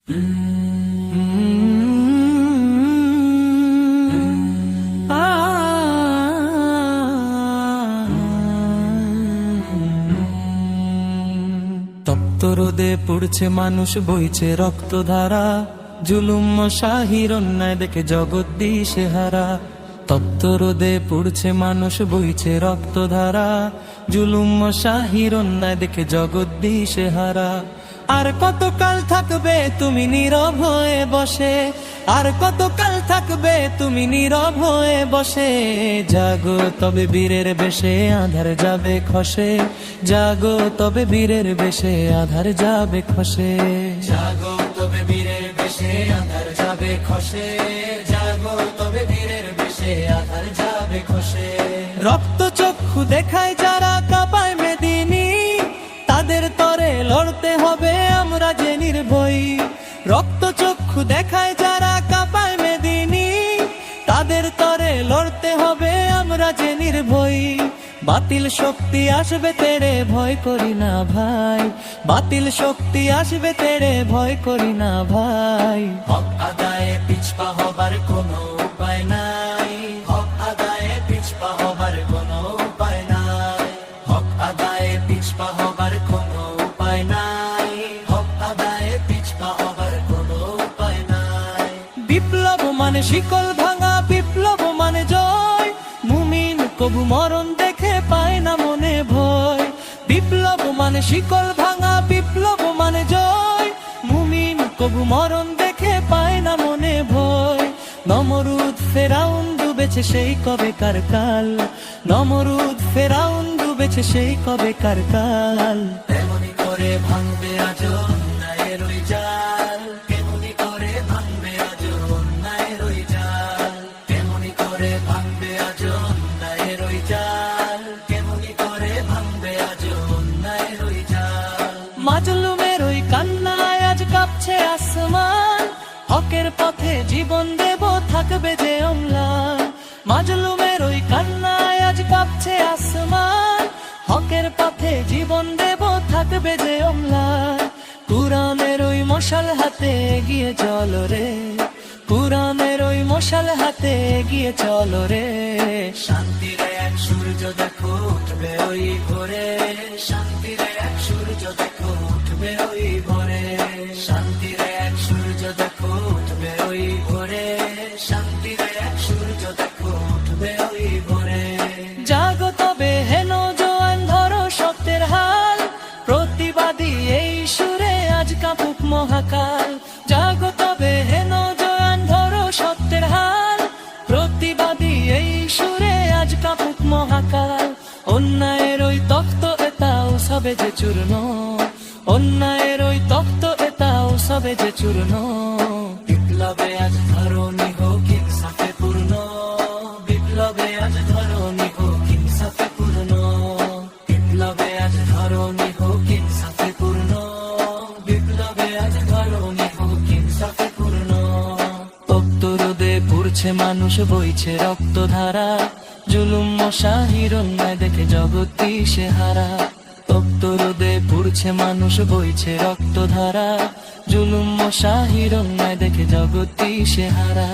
তপ্ত রোদে পুড়ছে মানুষ, বইছে রক্তধারা, জুলুম শাহির অন্যায় দেখে জগৎ দিশেহারা। তপ্ত রোদে পুড়ছে মানুষ, বইছে রক্তধারা, জুলুম শাহির অন্যায় দেখে জগৎ দিশেহারা। আর কতকাল থাকবে তুমি নীরব হয়ে বসে, আর কতকাল থাকবে তুমি নীরব হয়ে বসে। জাগো তবে বীরের বেশে, আধার যাবে খসে, জাগো তবে বীরের বেশে, আধার যাবে খসে। জাগো তবে বীরের বেশে, আধার যাবে খসে, জাগো তবে বীরের বেশে, আধার যাবে খসে। রক্ত চক্ষু দেখায় যারা কাঁপায় মেদিনী, তাদের তরে লড়তে হবে আমরা যে নির্ভয়। রক্ত চক্ষু দেখায় যারা কাঁপায় মেদিনী, তাদের তরে লড়তে হবে আমরা যে নির্ভয়। বাতিল শক্তি আসবে তেড়ে, ভয় করি না ভাই, বাতিল শক্তি আসবে তেড়ে, ভয় করি না ভাই। হক আদায়ে পিছপা হবার কোনো উপায় নাই, হক আদায়ে পিছপা হবার কোনো উপায় নাই, হক আদায়ে পিছপা হবার কোনো উপায় নাই, হক আদায়ে পিছপা হবার কোনো উপায় নাই। বিপ্লব মানে শিকল ভাঙা, বিপ্লব মানে জয়, মুমিন কবু মরণ দেখে পায় না মনে ভয়। বিপ্লব মানে শিকল ভাঙা, বিপ্লব মানে জয়, মুমিন কবু মরণ দেখে পায় না মনে ভয়। নমরুদ ফেরাউন ডুবেছে সেই কবেকার কাল, নমরুদ ফেরাউন ডুবেছে সেই কবেকার কাল। তেমনি করে ভাঙবে আজ অন্যায়ের ওই জাল, তেমনি করে ভাঙবে আজ অন্যায়ের ওই জাল, তেমনি করে ভাঙবে আজ অন্যায়ের ওই জাল, তেমনি করে ভাঙবে আজ অন্যায়ের ওই জাল। মাজলুমের ওই কান্নায় আজ কাঁপছে আসমান, হকের পথে জীবন দেব থাকবে যে অম্লান। মাজলুমের ওই কান্নায় আজ কাঁপছে আসমান, হকের পথে জীবন দেব থাকবে যে অম্লান। কুরআনের ওই মশাল হাতে এগিয়ে চলো রে, কুরআনের ওই মশাল হাতে এগিয়ে চলো রে। শান্তির এক সূর্য দেখো উঠবে ওই ভোরে, শান্তির এক সূর্য দেখো উঠবে ওই ভোরে, শান্তির এক সূর্য দেখো উঠবে ওই ভোরে, শান্তির এক সূর্য দেখো উঠবে ওই ভোরে। জাগো তবে হেন জোয়ান, ধরো সত্যের হাল, প্রতিবাদী এই সুরে আজ কাঁপুক মহাকাল। জাগো তবে হেন জোয়ান, ধরো সত্যের হাল, প্রতিবাদী এই সুরে আজ কাঁপুক মহাকাল। অন্যায়ের ওই তখ্ত এটাও সবে যে চূর্ণ, অন্যায়ের ওই তখ্ত এটাও সবে যে চূর্ণ। বিপ্লবে আজ ধরণী হোক ইনসাফে পূর্ণ, বিপ্লবে আজ ধরণী হোক ইনসাফে পূর্ণ, বিপ্লবে আজ ধরণী হোক ইনসাফে পূর্ণ, বিপ্লবে আজ ধরণী হোক ইনসাফে পূর্ণ। তপ্ত রোদে পুড়ছে মানুষ, বইছে রক্তধারা, জুলুম শাহির অন্যায় দেখে জগৎ দিশেহারা। তপ্ত রোদে পুড়ছে মানুষ, বইছে রক্তধারা, জুলুম শাহির অন্যায় দেখে জগৎ দিশেহারা।